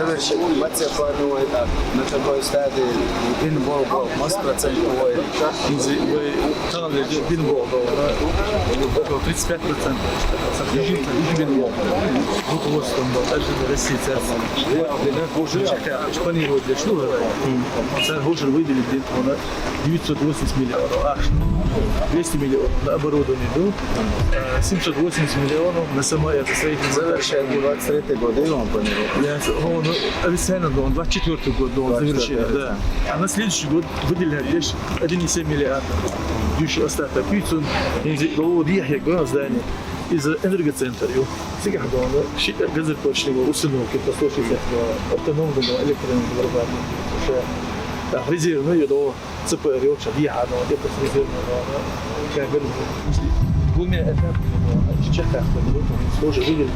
завершили мацепарный этап. На такой стадии пинбол был, масс-процентовой. Вы сказали, пинбол был около 35%. Пинбол. Руководством был, даже в России царство. Планировали для шнура. Царь Гошер выделил где-то 980 миллионов. 200 миллионов на оборудование, 780 миллионов на само это строительство. Завершает 23-й год, и он планировал. Он официально, он 24-й год завершил, да. А на следующий год выделили лишь 1,7 миллиарда. Еще остаток. Видите, он ехал здание из энергоцентра. Всегда он газопочного установки по 160 автономного электроэнергооборудования. Резервный до ЦП речь, ехано, где-то с резервного. Как бы двумя этапами сейчас тоже выделили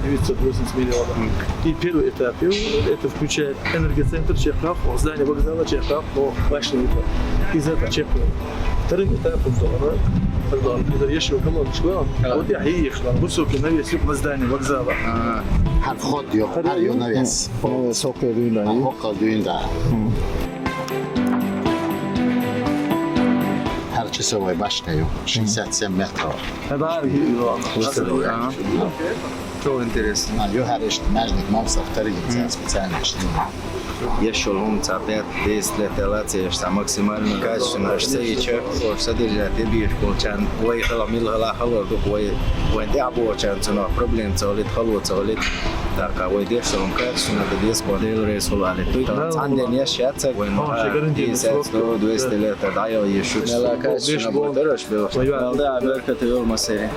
980 миллионов. И первый этап, это включает энергоцентр Чехов, здание вокзала Чехов, но башня из этого Чехова. Вторым этапом пардон, еще колоночку, вот я ехал, высокий навес на здание вокзала. Вход ее навес. Высокая дюйна. Высокая дюйна. Часовой башней 67 метров. Что интересно? Юхариш межник мамсов вторым специально штаны. Еще ломца 5-10 лет элации, что максимально качественно, что и че, содержать и бьешь получан, ой халамил халор, ой не обочан, но проблем целит халор целит. Так, а ой дешево качественно, это деско делает сулали. Тут анден я считаю, ой ну 200 лет, да я еще. Качественно, дорож был. Да, Америка ты Масаев.